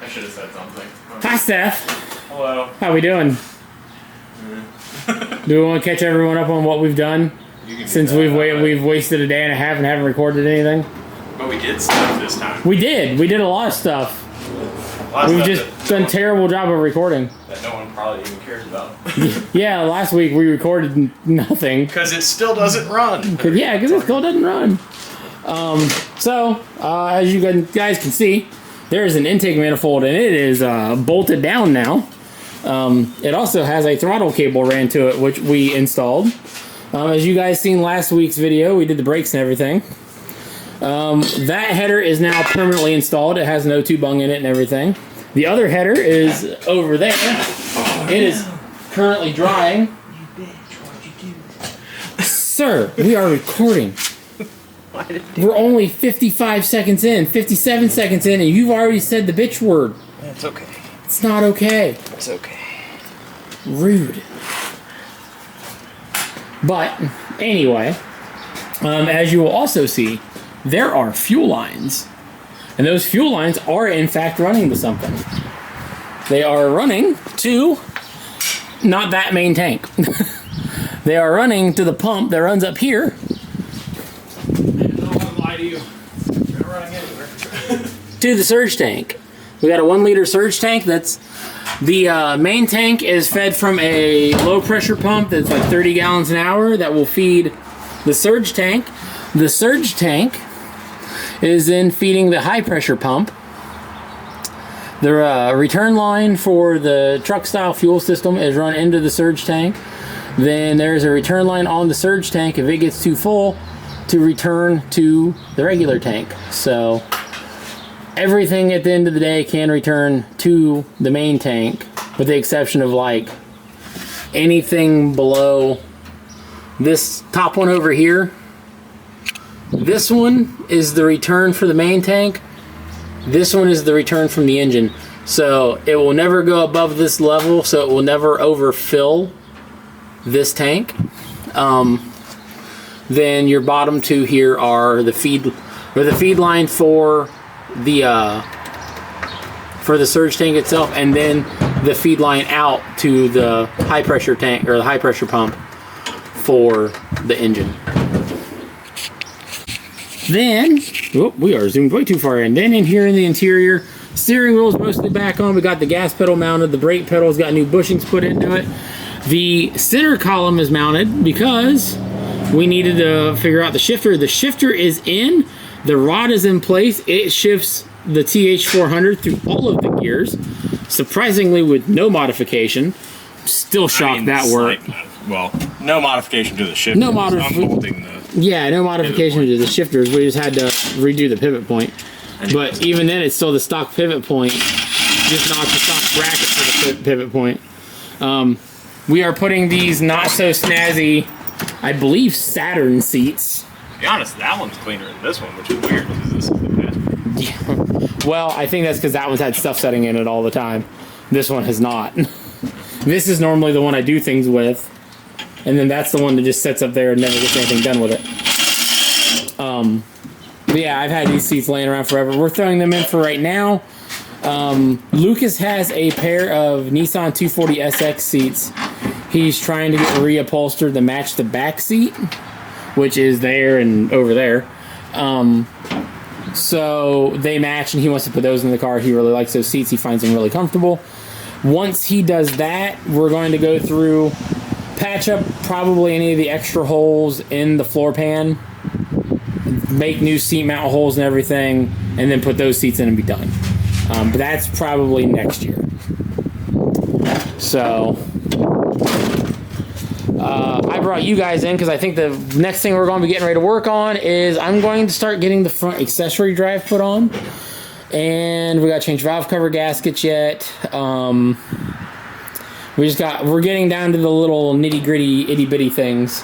I should have said something. Hi, Steph. Hello. How we doing? Do we want to catch everyone up on what we've done since we've wasted a day and a half and haven't recorded anything? But we did stuff this time. We did. We did a lot of stuff. We've just done a terrible job of recording. That no one probably even cares about. Yeah, last week we recorded nothing. Because it still doesn't run. Yeah, because it still doesn't run. As you guys can see, there's an intake manifold and it is bolted down now. It also has a throttle cable ran to it, which we installed. As you guys seen last week's video, we did the brakes and everything. That header is now permanently installed. It has an O2 bung in it and everything. The other header is over there. It is currently drying. You bitch, why'd you do that? Sir, we are recording. We're only 55 seconds in, 57 seconds in, and you've already said the bitch word. It's okay. It's not okay. It's okay. Rude. But, anyway, as you will also see, there are fuel lines. And those fuel lines are, in fact, running to something. They are running to not that main tank. They are running to the pump that runs up here. I don't want to lie to you. You're not running anywhere. To the surge tank. We got a 1 liter surge tank. That's the main tank is fed from a low pressure pump that's like 30 gallons an hour that will feed the surge tank. The surge tank is then feeding the high pressure pump. The return line for the truck style fuel system is run into the surge tank. Then there's a return line on the surge tank if it gets too full to return to the regular tank. So everything at the end of the day can return to the main tank with the exception of like anything below this top one over here. This one is the return for the main tank. This one is the return from the engine. So it will never go above this level, so it will never overfill this tank. Then your bottom two here are the feed line for the surge tank itself, and then the feed line out to the high pressure tank or the high pressure pump for the engine. Then, we are zoomed way too far in. Then in here in the interior, steering wheel is mostly back on. We got the gas pedal mounted. The brake pedal's got new bushings put into it. The center column is mounted because we needed to figure out the shifter. The shifter is in. The rod is in place. It shifts the TH400 through all of the gears, surprisingly with no modification. Still shocked that worked. Well, no modification to the shifter. No modification. Yeah, no modification to the shifters. We just had to redo the pivot point. But even then, it's still the stock pivot point, just not the stock bracket for the pivot point. We are putting these not so snazzy, I believe, Saturn seats. To be honest, that one's cleaner than this one, which is weird because this is the best. Yeah. Well, I think that's because that one's had stuff setting in it all the time. This one has not. This is normally the one I do things with. And then that's the one that just sits up there and never gets anything done with it. But yeah, I've had these seats laying around forever. We're throwing them in for right now. Lucas has a pair of Nissan 240SX seats. He's trying to get reupholstered to match the back seat, which is there and over there. So they match, and he wants to put those in the car. He really likes those seats. He finds them really comfortable. Once he does that, we're going to go through, patch up probably any of the extra holes in the floor pan, make new seat mount holes and everything, and then put those seats in and be done. But that's probably next year. So I brought you guys in because I think the next thing we're going to be getting ready to work on is I'm going to start getting the front accessory drive put on. And we got to change valve cover gaskets yet. We're getting down to the little nitty gritty itty bitty things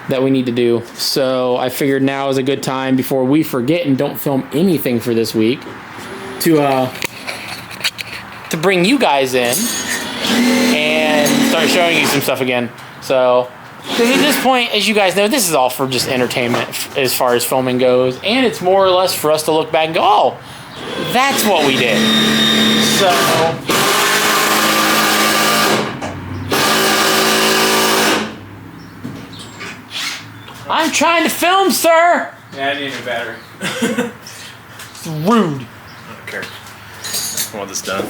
that we need to do. So I figured now is a good time before we forget and don't film anything for this week to bring you guys in and start showing you some stuff again. So, because at this point, as you guys know, this is all for just entertainment as far as filming goes, and it's more or less for us to look back and go, oh, that's what we did. So I'm trying to film, sir. yeah, I need a battery. It's rude. I don't care. I want this done.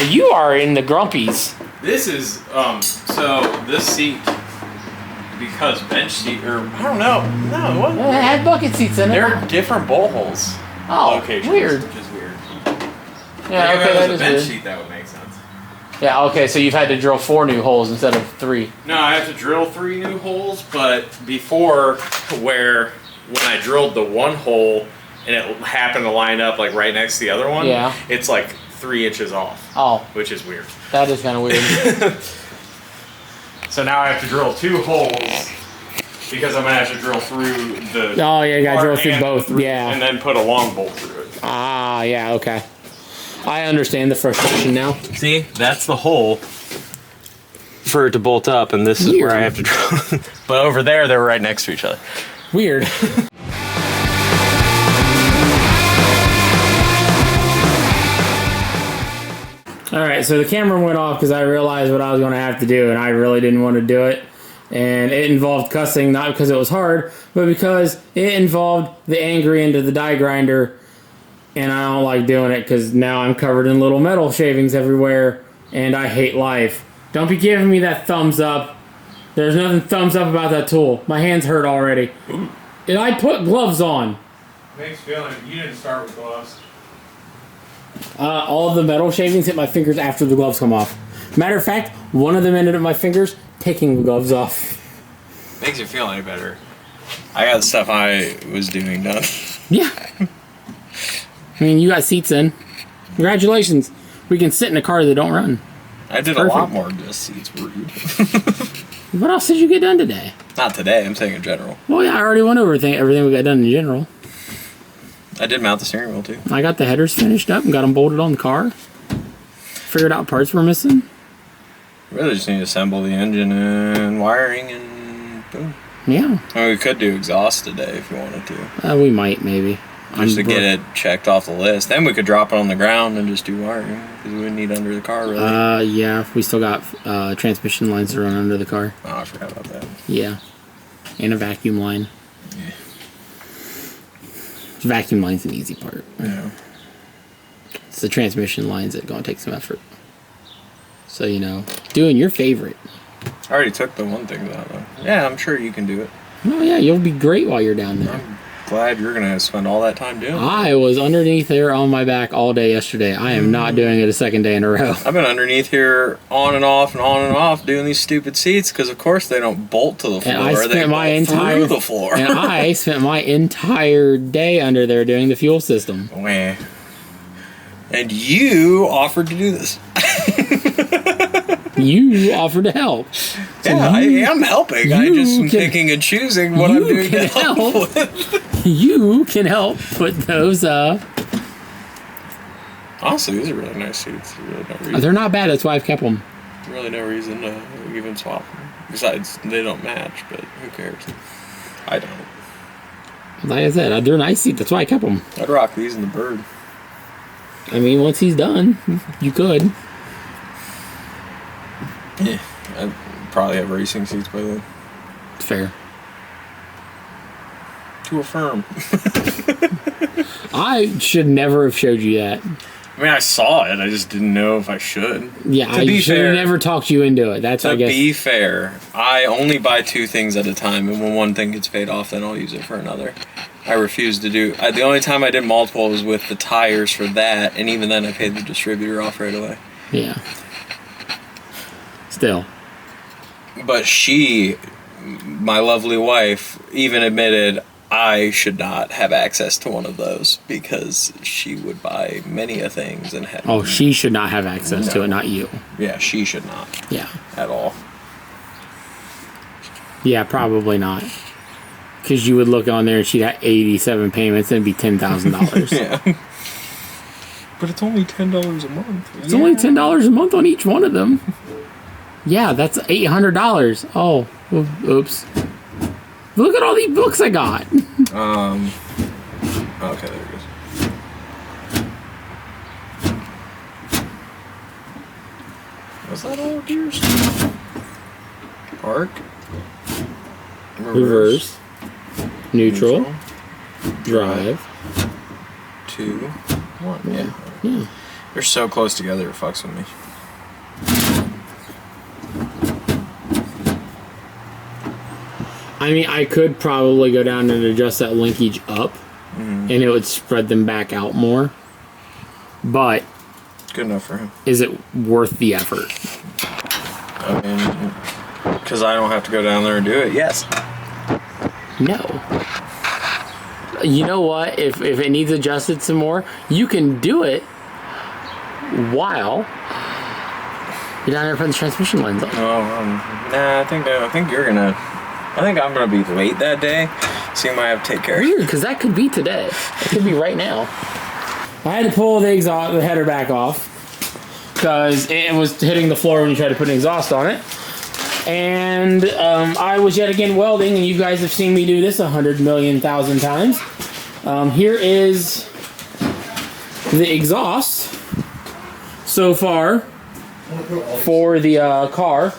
You are in the grumpies. This is so this seat, because bench seat, or I don't know. No, what? It had bucket seats in it. There are different bowl holes locations, weird. which is weird. Yeah, If okay, it that was is a bench weird. seat, that would make sense. Yeah, okay, so you've had to drill 4 new holes instead of 3. No, I have to drill 3 new holes, but before, when I drilled the one hole and it happened to line up like right next to the other one, Yeah. it's like 3 inches off. Oh, Which is weird. that is kind of weird. So now I have to drill 2 holes because I'm gonna have to drill through the. Oh, yeah, you gotta drill part through and both, yeah. And then put a long bolt through it. Ah, yeah, okay. I understand the frustration now. See, that's the hole for it to bolt up, and this is Weird. where I have to drill. But over there, they're right next to each other. Weird. Alright, so the camera went off because I realized what I was going to have to do, and I really didn't want to do it. And it involved cussing, not because it was hard, but because it involved the angry end of the die grinder. And I don't like doing it because now I'm covered in little metal shavings everywhere, and I hate life. Don't be giving me that thumbs up. There's nothing thumbs up about that tool. My hands hurt already. And I put gloves on. Makes feeling you didn't start with gloves. All of the metal shavings hit my fingers after the gloves come off. Matter of fact, one of them ended up my fingers taking the gloves off. Makes you feel any better. I got the stuff I was doing done. Yeah. I mean, you got seats in. Congratulations. We can sit in a car that don't run. I did Perfect. a lot more than just seats. Rude. What else did you get done today? Not today. I'm saying in general. Well, yeah, I already went over everything we got done in general. I did mount the steering wheel too. I got the headers finished up and got them bolted on the car. Figured out parts we're missing. Really just need to assemble the engine and wiring and boom. Yeah. I mean, we could do exhaust today if you wanted to. We might, maybe. Just to get it checked off the list. Then we could drop it on the ground and just do wiring. Because we wouldn't need under the car, really. Yeah, we still got transmission lines to run under the car. Oh, I forgot about that. Yeah. And a vacuum line. Yeah. Vacuum line's an easy part. Yeah. It's the transmission lines that gonna take some effort. So, doing your favorite. I already took the one thing out, though. Yeah, I'm sure you can do it. Oh, yeah, you'll be great while you're down there. I'm glad you're going to spend all that time doing it. I was underneath there on my back all day yesterday. I am not doing it a second day in a row. I've been underneath here on and off doing these stupid seats because, of course, they don't bolt to the floor. And I they spent my bolt entire through the floor. and I spent my entire day under there doing the fuel system. Wah. And you offered to do this. You offered to help. So Yeah, I am helping. I just am can- picking and choosing what I'm you doing to can help help. with. You can help put those. Honestly, these are really nice seats. Really no reason, They're not bad. That's why I've kept them. really no reason to even swap them. Besides, they don't match, but who cares? I don't. Like I said, they're nice seats. That's why I kept them. I'd rock these in the Bird. I mean, once he's done, you could. Yeah, I'd probably have racing seats by then. It's fair. To affirm. I should never have showed you that. I mean, I saw it. I just didn't know if I should. Yeah, To I be should have fair- never talked you into it. That's, I To guess. be fair, I only buy 2 things at a time, and when one thing gets paid off, then I'll use it for another. I refuse to do... the only time I did multiple was with the tires for that, and even then I paid the distributor off right away. Yeah. Still. But she, my lovely wife, even admitted I should not have access to one of those because she would buy many a things and have... Oh, she should not have access to it, not you. Yeah, she should not Yeah. at all. Yeah, probably not. Because you would look on there and she'd have 87 payments and it'd be $10,000. Yeah. But it's only $10 a month. It's only $10 a month on each one of them. Yeah, that's $800. Oh, oops. Look at all these books I got. Okay, there it goes. Was that all gears? Park. Reverse. Neutral. Drive. 2, 1. Yeah. Yeah. They're so close together, it fucks with me. I mean, I could probably go down and adjust that linkage up, and it would spread them back out more. But Good enough for him. is it worth the effort? I mean, because I don't have to go down there and do it. Yes. No. You know what? If it needs adjusted some more, you can do it while you're down there putting the transmission lines on. Oh, nah. I think you're gonna. I think I'm gonna be late that day, so you might have to take care of it. Weird, because that could be today. It could be right now. I had to pull the header back off because it was hitting the floor when you tried to put an exhaust on it. And I was yet again welding, and you guys have seen me do this 100,000,000 times. Here is the exhaust so far for the car.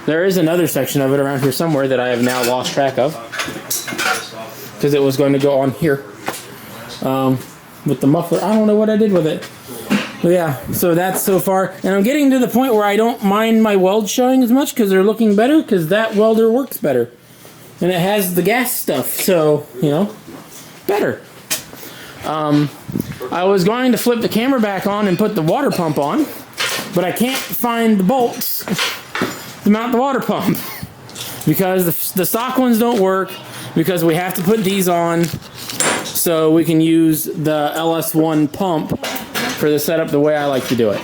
There is another section of it around here somewhere that I have now lost track of because it was going to go on here with the muffler. I don't know what I did with it. But yeah, so that's so far. And I'm getting to the point where I don't mind my welds showing as much because they're looking better because that welder works better. And it has the gas stuff, so, you know, better. I was going to flip the camera back on and put the water pump on, but I can't find the bolts to mount the water pump because the stock ones don't work because we have to put these on so we can use the LS1 pump for the setup the way I like to do it.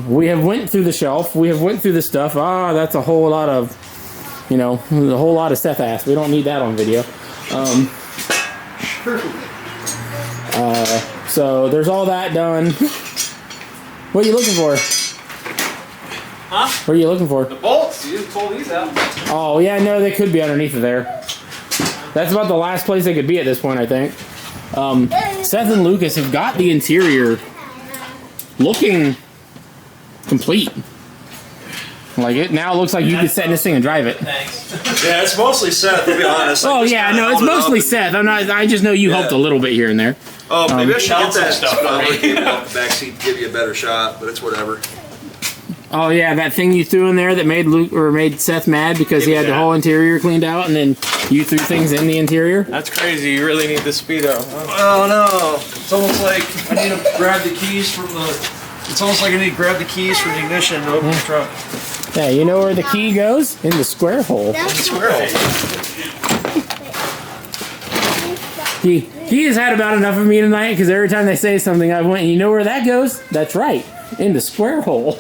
We have went through the shelf. We have went through the stuff. That's a whole lot of, you know, a whole lot of Seth ass. We don't need that on video. So there's all that done. What are you looking for? Huh? What are you looking for? The bolts. You just pull these out. Oh, yeah, no, they could be underneath of there. That's about the last place they could be at this point, I think. Seth and Lucas have got the interior looking complete. Like, it now looks like you could sit in this thing and drive it. Thanks. Yeah, it's mostly Seth, to be honest. Oh, yeah, no, it's mostly Seth. I just know you helped a little bit here and there. Oh, maybe I should get that stuff stuff for me. cable off the back seat to give you a better shot, but it's whatever. Oh, yeah, that thing you threw in there that made Seth mad because he had the whole interior cleaned out and then you threw things in the interior? That's crazy. You really need the speedo. Huh? Oh no! It's almost like I need to grab the keys from the. It's almost like I need to grab the keys from the ignition to open the truck. Yeah, you know where the key goes? In the square hole. Squirrel. He has had about enough of me tonight because every time they say something, I went, you know where that goes? That's right, in the square hole.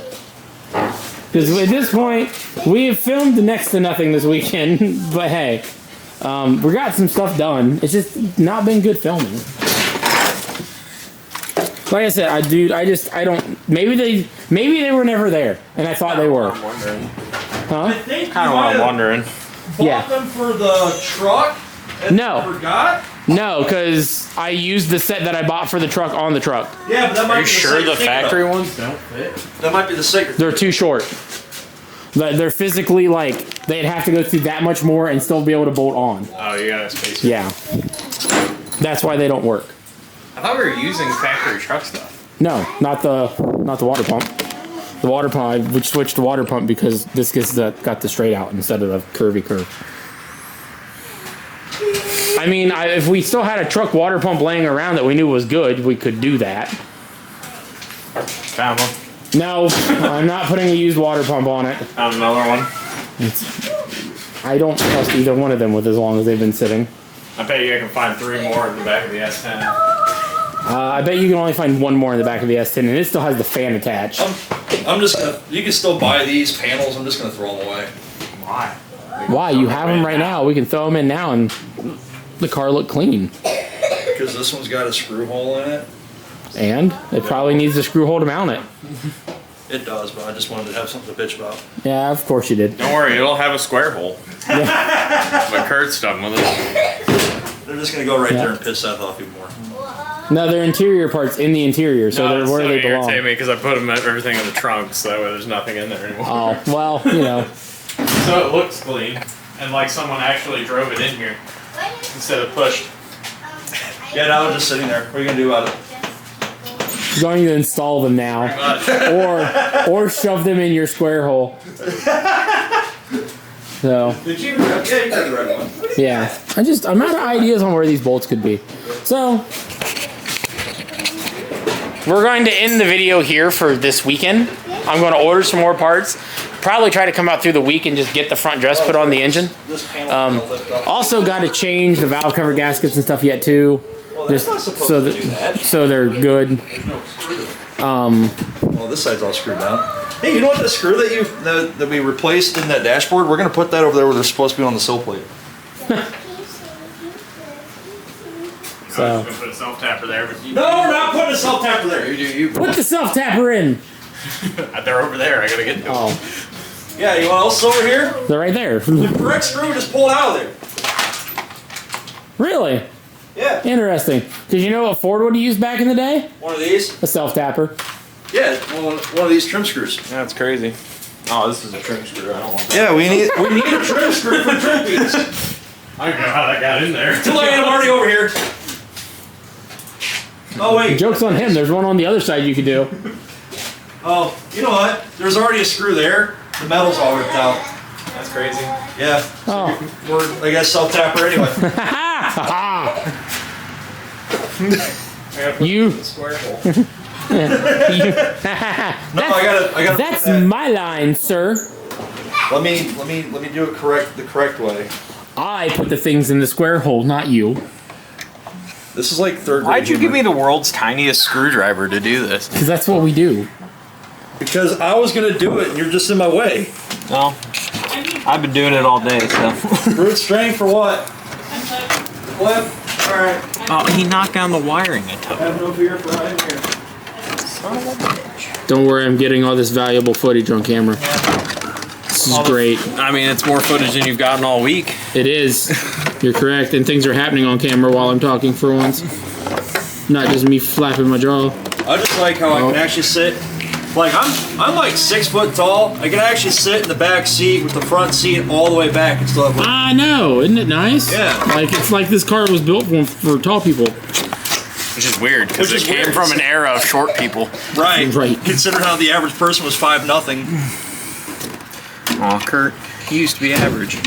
Because at this point, we have filmed next to nothing this weekend, but hey, we got some stuff done. It's just not been good filming. Like I said, I don't. Maybe they were never there, and I thought they were. I'm wondering. Huh? I think Kind of what I'm wondering. bought them for the truck and No. forgot. No, because I used the set that I bought for the truck on the truck. Yeah, but that might Are be you sure the same factory thing, ones don't fit? That might be the secret. They're too short. They're physically like they'd have to go through that much more and still be able to bolt on. Oh, you got a space. Yeah, that's why they don't work. I thought we were using factory truck stuff. No, not the water pump. The water pump. I would switch to water pump because this got the straight out instead of the curvy curve. I mean, if we still had a truck water pump laying around that we knew was good, we could do that. Found one. No, I'm not putting a used water pump on it. Found another one. I don't trust either one of them with as long as they've been sitting. I bet you I can find 3 more in the back of the S10. I bet you can only find one more in the back of the S10, and it still has the fan attached. I'm just gonna. You can still buy these panels. I'm just gonna throw them away. Why? Why? You have them right now. We can throw them in now, and the car look clean. Because this one's got a screw hole in it. And it probably needs a screw hole to mount it. It does, but I just wanted to have something to bitch about. Yeah, of course you did. Don't worry, it'll have a square hole. Yeah. But Kurt's done with it. They're just gonna go right Yeah. there and piss Seth off even more. No, they're interior parts in the interior, so they're where they belong. Irritate me because I put everything in the trunk, so that way there's nothing in there anymore. Oh, well, you know. So it looks clean, and like someone actually drove it in here instead of pushed. Yeah, now it's just sitting there. What are you gonna do about it? Going to install them now, or shove them in your square hole. So Did you? Yeah, you got the right one. yeah, I'm out of ideas on where these bolts could be. So we're going to end the video here for this weekend. I'm going to order some more parts. Probably try to come out through the week and just get the front dress put on the engine. Also got to change the valve cover gaskets and stuff yet too. Just so they're good. Well, this side's all screwed down. Hey, you know what? The screw that we replaced in that dashboard, we're gonna put that over there where they're supposed to be on the sill plate. So I was gonna put a self tapper there, but No, we're not putting a self tapper there. You Put the self tapper in. they're over there. I gotta get to them. Oh, Yeah, you want else over here? they're right there. The correct screw, just pull it out of there. Really Yeah. interesting. Because you know what Ford would have used back in the day? One of these? A self tapper. Yeah, one of these trim screws. That's crazy. Oh, this is a trim screw. I don't want that. Yeah, we need a trim screw for trim piece. I don't know how that got in there. Too late, I'm already over here. Oh wait. Joke's on him. There's one on the other side you could do. Oh, you know what? There's already a screw there. The metal's all ripped out. That's crazy. Oh. Yeah. We're, I guess, self tapper anyway. You. Square hole. No, I gotta. That's my line, sir. Let me do it the correct way. I put the things in the square hole, not you. This is like third grade. Why'd you give me humor. the world's tiniest screwdriver to do this? Because that's what we do. Because I was gonna do it and you're just in my way. No. I've been doing it all day, so. Brute strength for what? Flip. Alright. Oh, he knocked down the wiring I took. Have no fear for right here. Don't worry, I'm getting all this valuable footage on camera. This is great. I mean, it's more footage than you've gotten all week. It is. You're correct. And things are happening on camera while I'm talking for once. Not just me flapping my jaw. I just like how I can actually sit. Like I'm like 6 foot tall. I can actually sit in the back seat with the front seat all the way back and still have. I know. Isn't it nice? Yeah. Like it's like this car was built for tall people. Which is weird, because it came from an era of short people. Right. Right. Considering how the average person was 5'0". Aw, Kurt, you used to be average.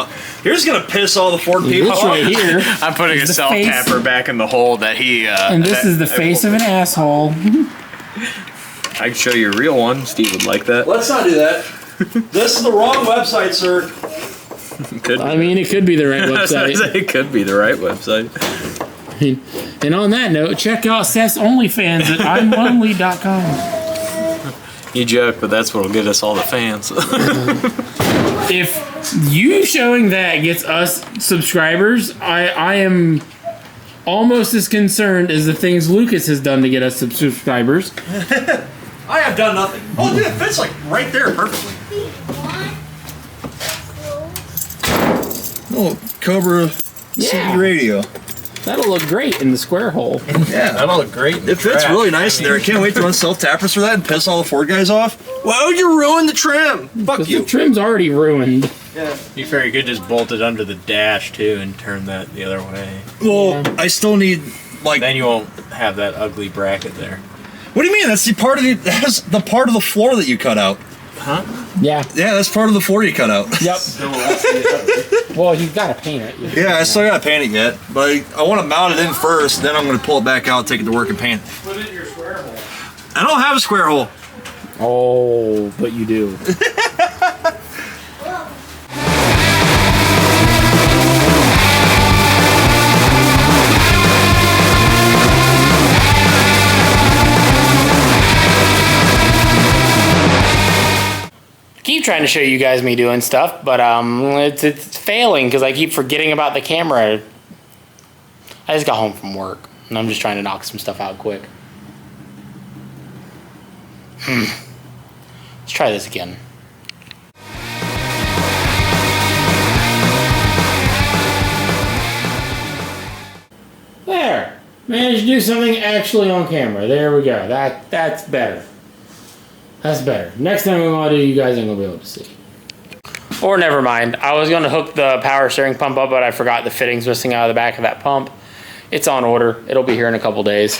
Oh, here's gonna piss all the Ford people This off. right here. I'm putting a the self face. tapper back in the hole that he. And this is the face of an asshole. I can show you a real one. Steve would like that. Let's not do that. This is the wrong website, sir. Could. I mean, it could be the right website. It could be the right website. And on that note, check out Seth's OnlyFans at I'mOnly.com. You joke, but that's what'll get us all the fans. If you showing that gets us subscribers, I am almost as concerned as the things Lucas has done to get us subscribers. I have done nothing. Oh, dude, it fits like right there perfectly. Oh, Cobra Yeah. radio. That'll look great in the square hole. Yeah, That'll look great. it fits really nice in there. I can't wait to run self tappers for that and piss all the Ford guys off. Why would you ruin the trim? Fuck Because you. the trim's already ruined. Yeah. You very good just bolt it under the dash too and turn that the other way. Well, I still need like. Then you won't have that ugly bracket there. What do you mean? That's the part of the floor that you cut out. Huh? Yeah. Yeah, that's part of the floor you cut out. Yep. Well, you've got to paint it. Yeah, I still gotta paint it yet, but I want to mount it in first. Then I'm gonna pull it back out, take it to work, and paint it. Put it in your square hole. I don't have a square hole. Oh, but you do. Keep trying to show you guys me doing stuff, but it's failing because I keep forgetting about the camera. I just got home from work and I'm just trying to knock some stuff out quick. Let's try this again. Managed to do something actually on camera. There we go. That's better. That's better. Next time we want to do, you guys ain't gonna be able to see. Or never mind. I was gonna hook the power steering pump up, but I forgot the fittings missing out of the back of that pump. It's on order. It'll be here in a couple days.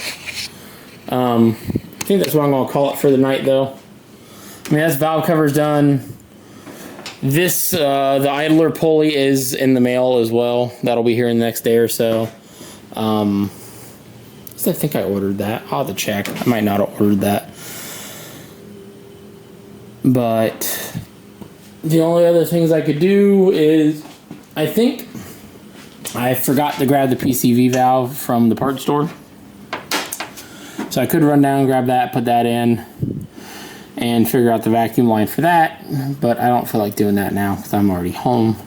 I think that's what I'm gonna call it for the night, though. I mean, that's valve cover's done. This the idler pulley is in the mail as well. That'll be here in the next day or so. I think I ordered that. I'll have to check. I might not have ordered that. But the only other things I could do is, I think I forgot to grab the PCV valve from the parts store. So I could run down, grab that, put that in, and figure out the vacuum line for that. But I don't feel like doing that now because I'm already home.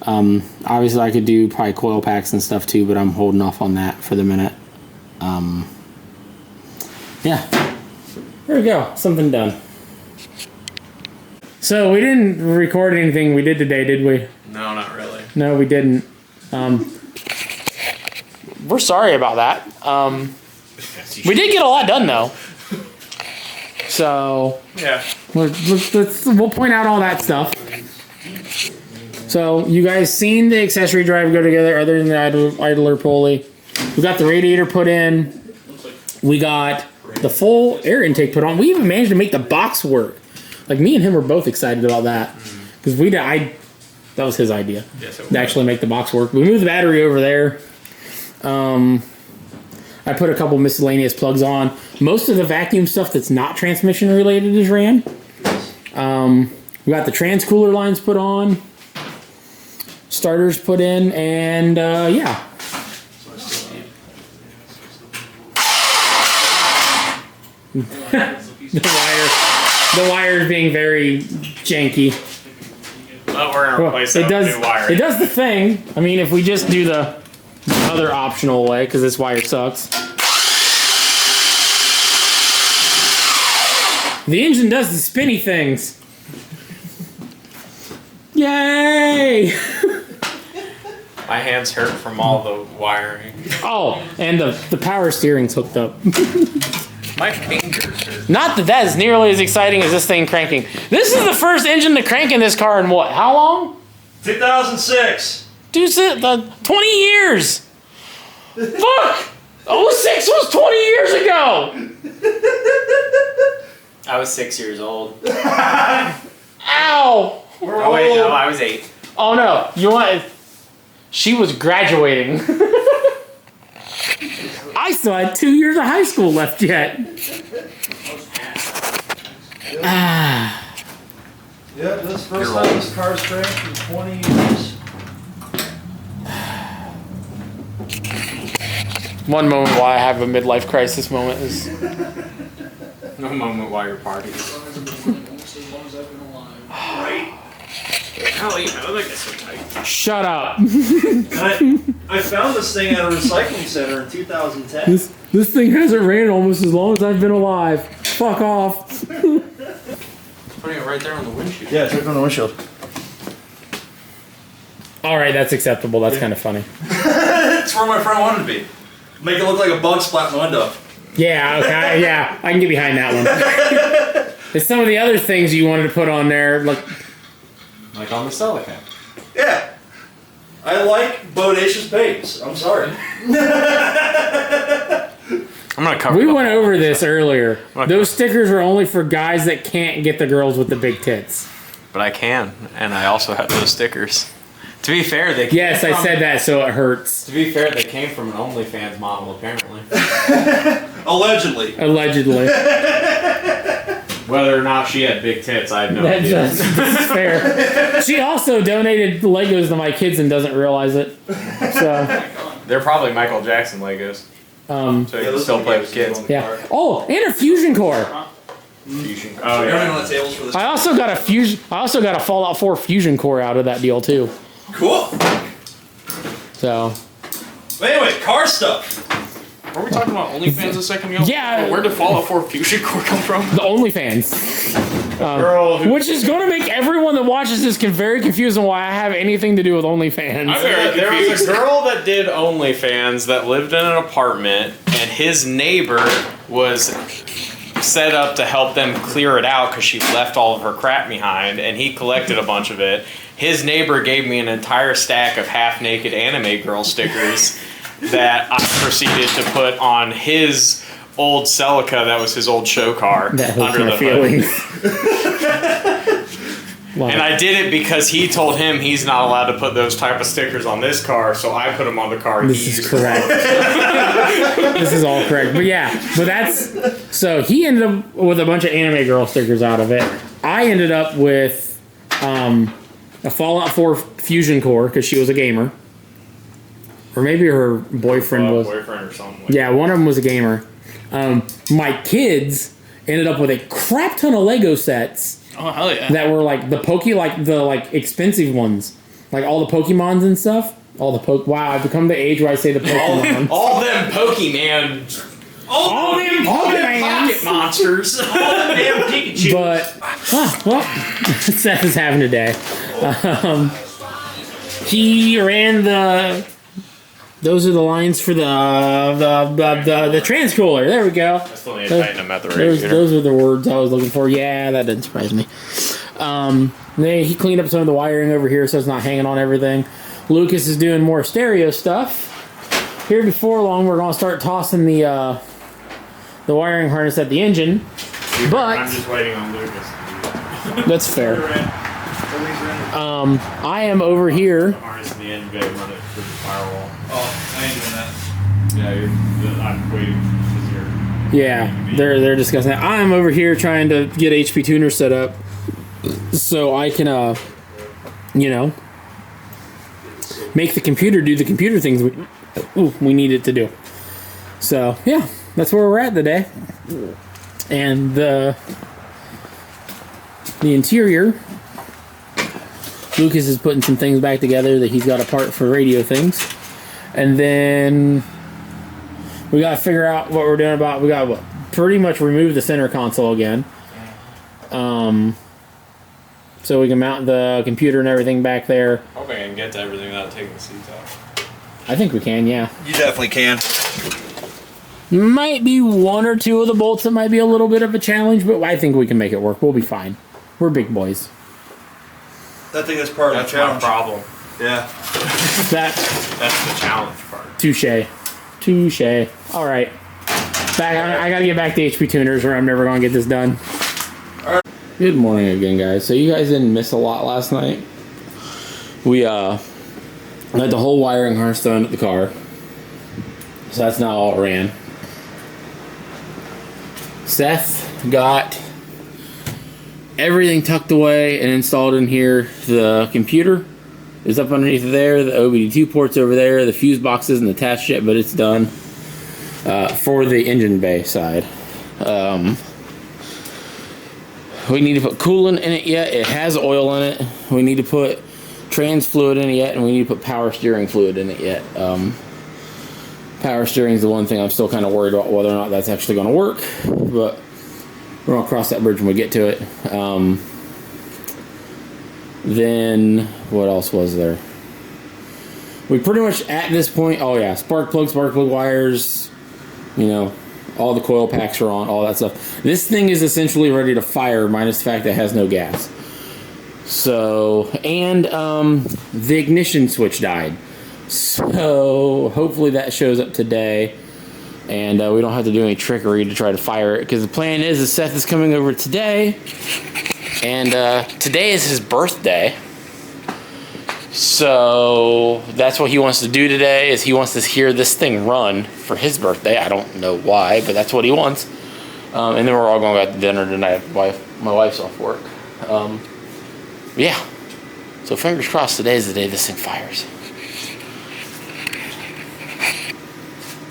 Obviously I could do probably coil packs and stuff too, but I'm holding off on that for the minute. Yeah, there we go, something done. So we didn't record anything we did today, did we? No, not really. No, we didn't. We're sorry about that. We did get a lot done though. So yeah, we'll point out all that stuff. So you guys seen the accessory drive go together other than the idler pulley. We got the radiator put in. We got the full air intake put on. We even managed to make the box work. Like, me and him were both excited about that. Because that was his idea. Yes, to actually make the box work. We moved the battery over there. I put a couple miscellaneous plugs on. Most of the vacuum stuff that's not transmission related is ran. We got the trans cooler lines put on. Starters put in. And, yeah. The wire is being very janky. Well, we're gonna replace it with new wire. It does the thing. I mean, if we just do the other optional way, because this wire sucks. The engine does the spinny things. Yay! My hands hurt from all the wiring. Oh, and the power steering's hooked up. My fingers hurt. Not that is nearly as exciting as this thing cranking. This is the first engine to crank in this car in what? How long? 2006. Dude, 20 years. Fuck! 06 was 20 years ago. I was 6 years old. Ow! Oh wait, no, I was 8. Oh no, you want? She was graduating. I still had 2 years of high school left yet. Yeah, this first time this car's crashed in 20 years. One moment why I have a midlife crisis moment is... No moment while you're partying. Right. Oh yeah, I like this so tight. Shut up. I found this thing at a recycling center in 2010. This thing hasn't ran almost as long as I've been alive. Fuck off. Putting it right there on the windshield. Yeah, it's right on the windshield. Alright, that's acceptable. That's kind of funny. It's where my friend wanted to be. Make it look like a bug splat in the window. Yeah, okay, yeah. I can get behind that one. There's some of the other things you wanted to put on there, like on the silicone. Yeah. I like bodacious babes. I'm sorry. I'm gonna cover. We went over this earlier. Those stickers are only for guys that can't get the girls with the big tits. But I can, and I also have those stickers. To be fair, they came Yes, I said that, so it hurts. To be fair, they came from an OnlyFans model, apparently. Allegedly. Allegedly. Whether or not she had big tits, I have no idea. That's fair. She also donated Legos to my kids and doesn't realize it. So They're probably Michael Jackson Legos. So you can still play with kids. yeah. Oh, and a fusion core. Fusion. Oh yeah. On the tables for this. I also got a Fallout 4 fusion core out of that deal too. Cool. So. But anyway, car stuff. Were we talking about OnlyFans a second ago? Yeah. Where did Fallout 4 Fusion Core come from? The OnlyFans. Girl who, Which is going to make everyone that watches this very confused on why I have anything to do with OnlyFans. there was a girl that did OnlyFans that lived in an apartment, and his neighbor was set up to help them clear it out because she left all of her crap behind, and he collected a bunch of it. His neighbor gave me an entire stack of half-naked anime girl stickers that I proceeded to put on his old Celica that was his old show car That hurts under my the feelings. hood. And I did it because he told him he's not allowed to put those type of stickers on this car, so I put them on the car. This is correct. This is all correct. But yeah, so he ended up with a bunch of anime girl stickers out of it. I ended up with a Fallout 4 Fusion core because she was a gamer. Or maybe her boyfriend was. Boyfriend or something. Yeah, one of them was a gamer. My kids ended up with a crap ton of Lego sets. Oh hell yeah! That were like the expensive ones, like all the Pokemons and stuff. Wow, I've become the age where I say the Pokemon. all them Pokemon. All them pocket monsters. All them damn Pikachu. But well, Seth is having a day. He ran the. Those are the lines for the transcooler. There we go. I still need to tighten them at the radiator. Those are the words I was looking for. Yeah, that didn't surprise me. He cleaned up some of the wiring over here so it's not hanging on everything. Lucas is doing more stereo stuff. Here before long, we're going to start tossing the wiring harness at the engine. But I'm just waiting on Lucas. That's fair. I am over here. Harness in the engine, go run it through the firewall. Oh, I ain't doing that. Yeah, I'm waiting because you're. Yeah, they're discussing that. I'm over here trying to get HP Tuner set up so I can, make the computer do the computer things we need it to do. So, yeah, that's where we're at today. And the interior, Lucas is putting some things back together that he's got apart for radio things. And then we got to figure out what we're doing about. We got to pretty much remove the center console again. So we can mount the computer and everything back there. Hope I can get to everything without taking the seats off. I think we can, yeah. You definitely can. Might be one or two of the bolts that might be a little bit of a challenge, but I think we can make it work. We'll be fine. We're big boys. I think that's part of the challenge. My problem. Yeah. That's the challenge part. Touche. All right. I gotta get back to HP Tuners, or I'm never gonna get this done. All right. Good morning again, guys. So you guys didn't miss a lot last night. We had the whole wiring harness done at the car, so that's not all it ran. Seth got everything tucked away and installed in here. The computer is up underneath there. The OBD2 port's over there. The fuse box isn't attached yet, but it's done for the engine bay side. We need to put coolant in it yet. It has oil in it. We need to put trans fluid in it yet, and we need to put power steering fluid in it yet. Power steering is the one thing I'm still kind of worried about whether or not that's actually going to work, but we're going to cross that bridge when we get to it. Then what else was there? We pretty much at this point, spark plug wires, all the coil packs are on, all that stuff. This thing is essentially ready to fire, minus the fact that it has no gas. So, and the ignition switch died. So hopefully that shows up today, and we don't have to do any trickery to try to fire it, because the plan is Seth is coming over today, and today is his birthday. So that's what he wants to do today, is he wants to hear this thing run for his birthday. I don't know why, but that's what he wants. And then we're all going out to dinner tonight. My wife's off work. Yeah. So fingers crossed today is the day this thing fires.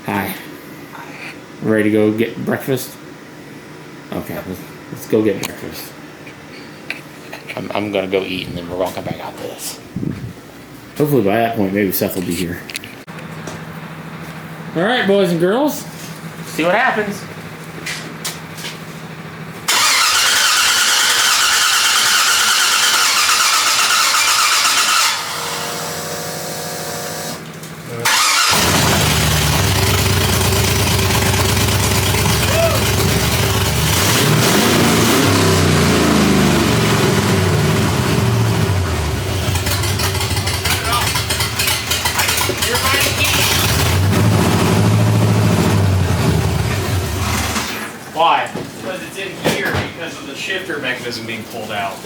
Hi. Ready to go get breakfast? Okay, let's go get breakfast. I'm going to go eat, and then we're going to come back out to this. Hopefully by that point, maybe Seth will be here. All right, boys and girls. See what happens. Why? Because it's in gear because of the shifter mechanism being pulled out.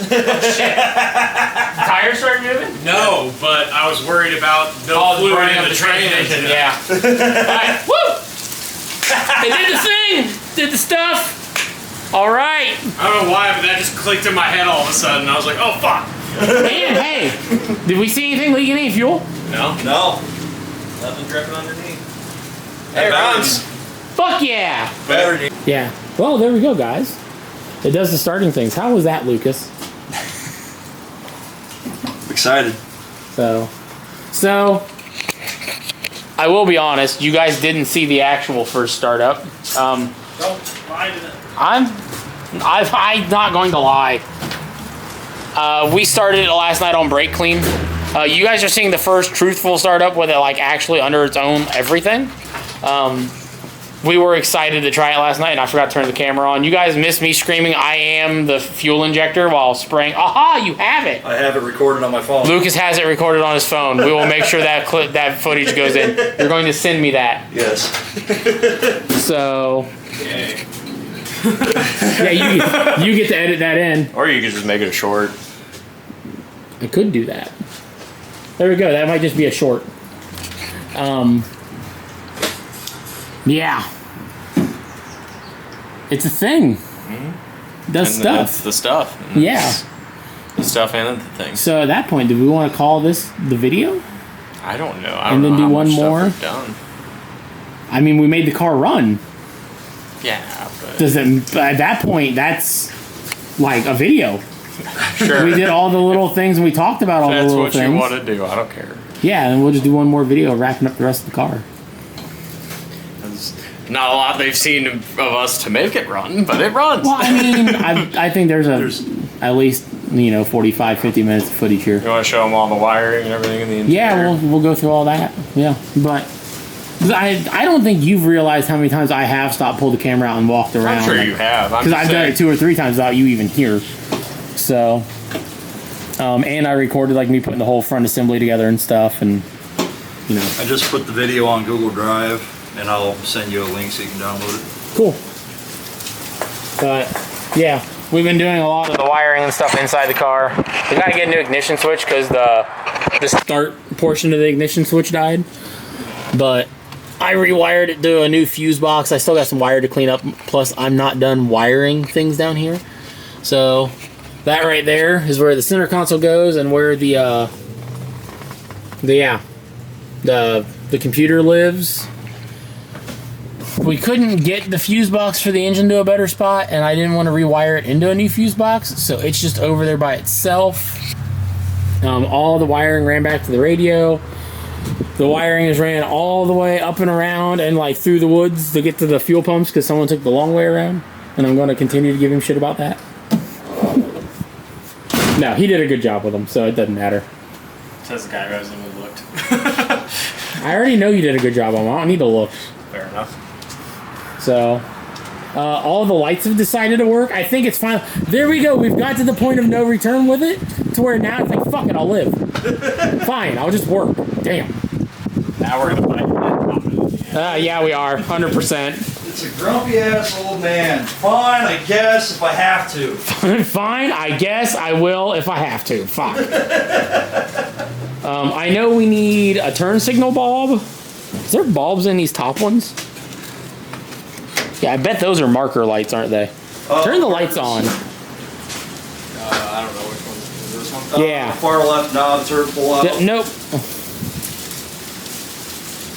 Tires started moving? No, but I was worried about no fluid burning in up the transmission. transmission. Yeah. Alright, woo! It did the thing! Did the stuff! Alright. I don't know why, but that just clicked in my head all of a sudden. I was like, oh fuck. Man, hey! Did we see anything leaking any fuel? No. No. Nothing dripping underneath. Hey, it runs. Fuck yeah! Battery. Yeah. Well, there we go, guys. It does the starting things. How was that, Lucas? Excited. So, I will be honest. You guys didn't see the actual first startup. Don't lie to them. I'm not going to lie. We started it last night on brake clean. You guys are seeing the first truthful startup with it like actually under its own everything. We were excited to try it last night, and I forgot to turn the camera on. You guys missed me screaming, "I am the fuel injector" while spraying. Aha! You have it. I have it recorded on my phone. Lucas has it recorded on his phone. We will make sure that that footage goes in. You're going to send me that. Yes. So. Yay. Yeah, you get to edit that in. Or you could just make it a short. I could do that. There we go. That might just be a short. Yeah. It's a thing. Does And stuff. That's the stuff. Yeah. The stuff and the thing. So at that point, do we want to call this the video? I don't know. And then do one more? We've done. I mean, we made the car run. Yeah, but Does it? At that point, that's like a video. sure. We did all the little things and we talked about all That's the little what things. you want to do. I don't care. Yeah, and we'll just do one more video wrapping up the rest of the car. There's not a lot they've seen of us to make it run, but it runs. Well, I mean, I think there's at least 45, 50 minutes of footage here. You want to show them all the wiring and everything in the interior? Yeah, we'll go through all that. Yeah, but I don't think you've realized how many times I have stopped, pulled the camera out, and walked around. I'm sure you have. Because I've done it 2 or 3 times without you even here. So, and I recorded like me putting the whole front assembly together and stuff, and I just put the video on Google Drive, and I'll send you a link so you can download it. Cool. But yeah, we've been doing a lot of the wiring and stuff inside the car. We gotta get a new ignition switch because the start portion of the ignition switch died. But I rewired it to a new fuse box. I still got some wire to clean up. Plus, I'm not done wiring things down here. So that right there is where the center console goes, and where the computer lives. We couldn't get the fuse box for the engine to a better spot, and I didn't want to rewire it into a new fuse box, so it's just over there by itself. All the wiring ran back to the radio. The wiring is ran all the way up and around and like through the woods to get to the fuel pumps because someone took the long way around, and I'm going to continue to give him shit about that. No, he did a good job with them, so it doesn't matter. Says the guy who hasn't even looked. I already know you did a good job on them. I don't need to look. Fair enough. So, all the lights have decided to work. I think it's fine. There we go. We've got to the point of no return with it, to where now it's like, fuck it, I'll live. Fine, I'll just work. Damn. Now we're gonna find Yeah, we are. 100%. It's a grumpy ass old man. Fine, I guess if I have to. Fine, I guess I will if I have to. Fuck. I know we need a turn signal bulb. Is there bulbs in these top ones? Yeah, I bet those are marker lights, aren't they? Turn the lights on. I don't know which one. Is this one? Yeah. Far left knob, turn pull out. Nope.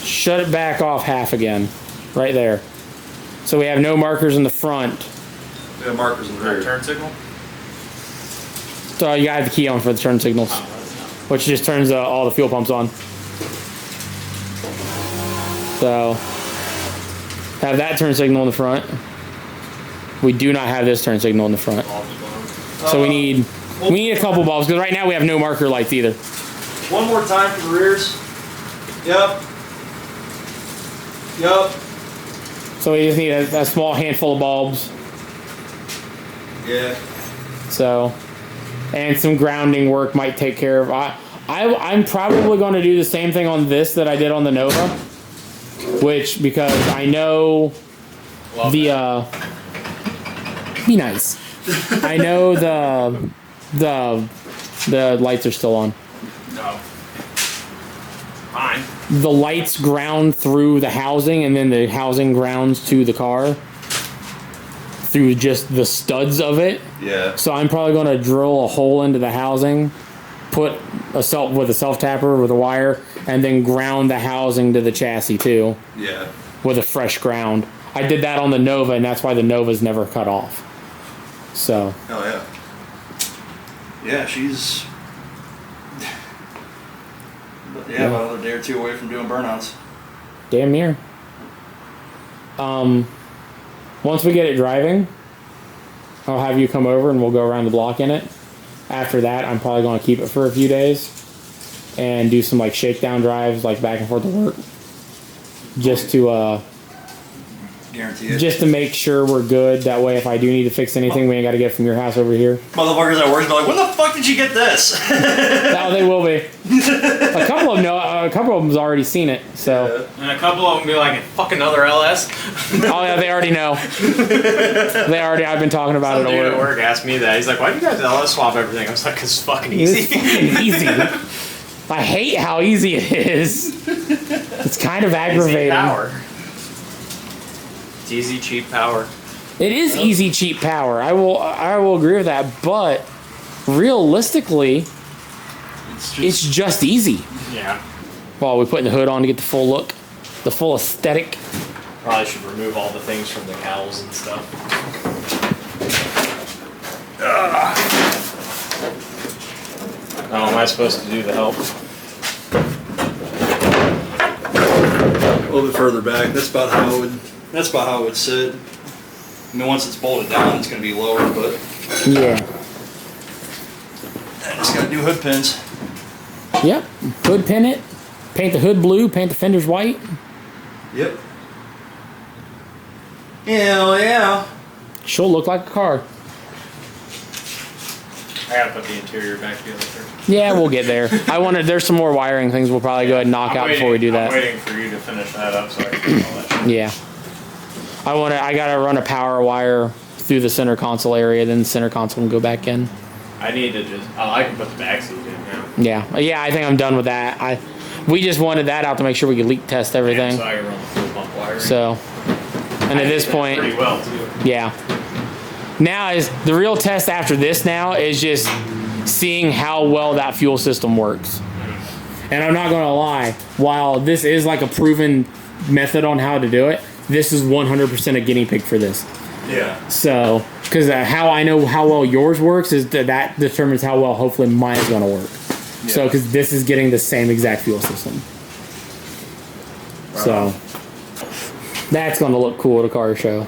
Shut it back off half again. Right there. So we have no markers in the front. We have markers in the rear. Turn signal? So you gotta have the key on for the turn signals. Which just turns all the fuel pumps on. So, have that turn signal in the front. We do not have this turn signal in the front. So we need a couple bulbs, because right now we have no marker lights either. One more time for the rears. Yep. Yep. So we just need a small handful of bulbs. Yeah. So, and some grounding work might take care of. I'm probably going to do the same thing on this that I did on the Nova, which, because I know Be nice. I know the lights are still on. No. Fine. The lights ground through the housing, and then the housing grounds to the car through just the studs of it. Yeah. So I'm probably going to drill a hole into the housing, put a self tapper with a wire, and then ground the housing to the chassis too. Yeah. With a fresh ground. I did that on the Nova, and that's why the Nova's never cut off. So. Oh yeah. Yeah, she's. Yeah, about another day or two away from doing burnouts. Damn near. Once we get it driving, I'll have you come over and we'll go around the block in it. After that, I'm probably going to keep it for a few days and do some like shakedown drives, like back and forth to work, just to Guarantee it. just to make sure we're good. That way, if I do need to fix anything, we ain't got to get from your house over here. Motherfuckers at work are like, when the fuck did you get this? No, they will be. A couple of them know. A couple of them's already seen it. So. And a couple of them be like, fuck another LS. Oh yeah, they already know. They already. I've been talking about Some it dude at at work. work asked me that. He's like, why do you guys LS swap everything? I was like, 'cause it's fucking easy. It's fucking easy. I hate how easy it is. It's kind of Easy aggravating. power. It's easy, cheap power. It is easy, cheap power. I will agree with that. But realistically, it's just easy. Yeah. Well, we're putting the hood on to get the full look, the full aesthetic. Probably should remove all the things from the cowls and stuff. How am I supposed to do to help? A little bit further back. That's about how it would. That's about how it would sit. I mean, once it's bolted down, it's going to be lower, but Yeah. I just got to do hood pins. Yep. Hood pin it. Paint the hood blue. Paint the fenders white. Yep. Hell yeah. She'll look like a car. I gotta put the interior back together first. Yeah, we'll get there. There's some more wiring things we'll probably go ahead and knock out before we do that. I'm waiting for you to finish that up so I can do all that shit. Yeah. I gotta run a power wire through the center console area, then the center console can go back in. I need to just. Oh, I can put the back seat in now. Yeah, I think I'm done with that. We just wanted that out to make sure we could leak test everything. Yeah, so I can run the full pump wiring. So, and at this point, pretty well too. yeah. Now is the real test after this. Now is just seeing how well that fuel system works. And I'm not gonna lie, while this is like a proven method on how to do it, this is 100% a guinea pig for this. Yeah. So, because how I know how well yours works is that determines how well hopefully mine is gonna work. Yeah. So, because this is getting the same exact fuel system. So, that's gonna look cool at a car show.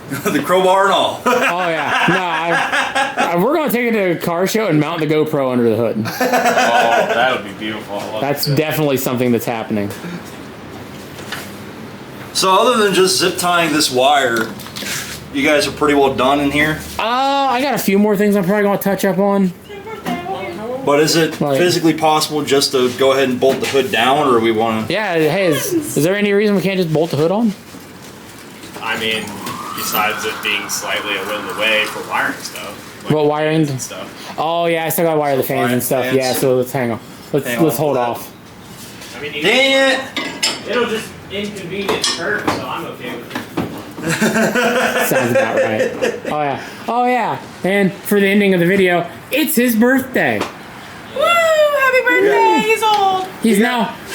The crowbar and all. Oh yeah, no, we're gonna take it to a car show and mount the GoPro under the hood. Oh, that would be beautiful. I love That's it. definitely something that's happening. So other than just zip tying this wire, you guys are pretty well done in here. I got a few more things I'm probably gonna touch up on. But is it Right. physically possible just to go ahead and bolt the hood down, or we want to? Yeah, hey, is there any reason we can't just bolt the hood on? I mean, besides it being slightly a little away for wiring stuff. Like What wiring? fans and stuff. Oh yeah, I still gotta wire the fans and stuff. Fans. Yeah, so let's hang on. Let's Hang on hold for that. off. I mean, Dang it! it'll just inconvenience her, so I'm okay with it. Sounds about right. Oh yeah. Oh yeah. And for the ending of the video, it's his birthday. Woo! Happy birthday! He's old.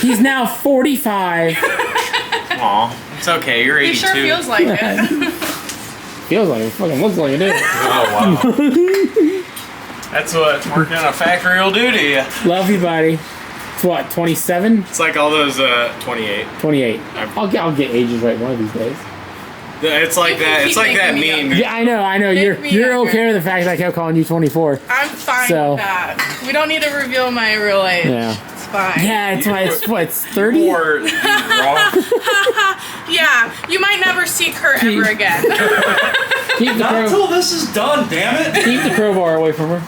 He's now 45. Aw, it's okay. You're 82. He sure feels like it. Feels like it. Fucking looks like it is. Oh wow. That's what working in a factory will do to you. Love you, buddy. It's what, 27? It's like all those 28. 28. I'll get ages right one of these days. It's like that. It's like that meme. Yeah, I know. You're me you're younger. okay with the fact that I kept calling you 24. I'm fine So- with that. We don't need to reveal my real age. Yeah. It's fine. Yeah, it's what, it's 30? Or wrong. Yeah, you might never see Kurt ever again. Keep the Not crow, until this is done, damn it! keep the crowbar away from her.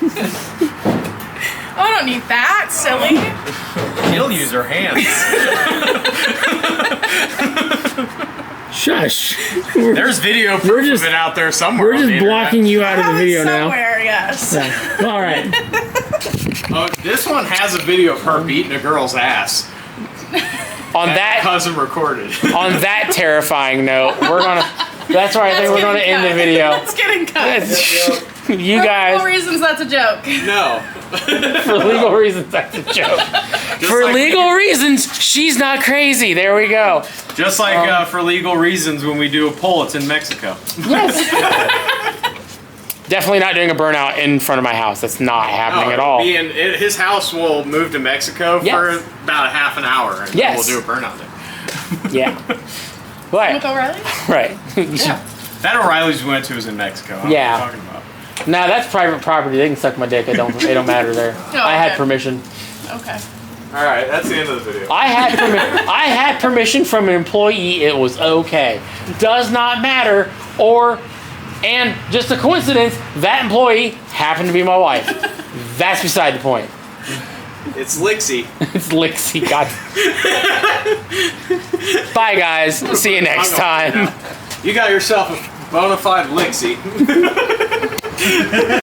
Oh, I don't need that, silly. He'll use her hands. Shush. There's video proof just- of it out there somewhere. We're on just the blocking you out of the video now. Somewhere, yes. Yeah. All right. internet. Oh, this one has a video of her beating a girl's ass. On My that cousin recorded. on that terrifying note, we're gonna. That's where I think we're gonna end the video. It's getting cut. You For guys, legal reasons, that's a joke. No. for legal reasons, that's a joke. For like legal reasons, she's not crazy. There we go. Just like for legal reasons, when we do a poll, it's in Mexico. Definitely not doing a burnout in front of my house. That's not happening at all. His house will move to Mexico Yes. for about a half an hour, and Yes. we'll do a burnout there. Yeah. Right. Uncle Riley? Right. Yeah. That O'Reilly's we went to was in Mexico. I don't know Yeah. what you're talking about. Nah, that's private property. They can suck my dick. It don't matter there. Oh, I had okay. permission. Okay. All right, that's the end of the video. I had permission from an employee. It was okay. Does not matter. And just a coincidence, that employee happened to be my wife. That's beside the point. It's Lixie. It's Lixie. God. Bye, guys. See you next time. You got yourself a bona fide Lixie.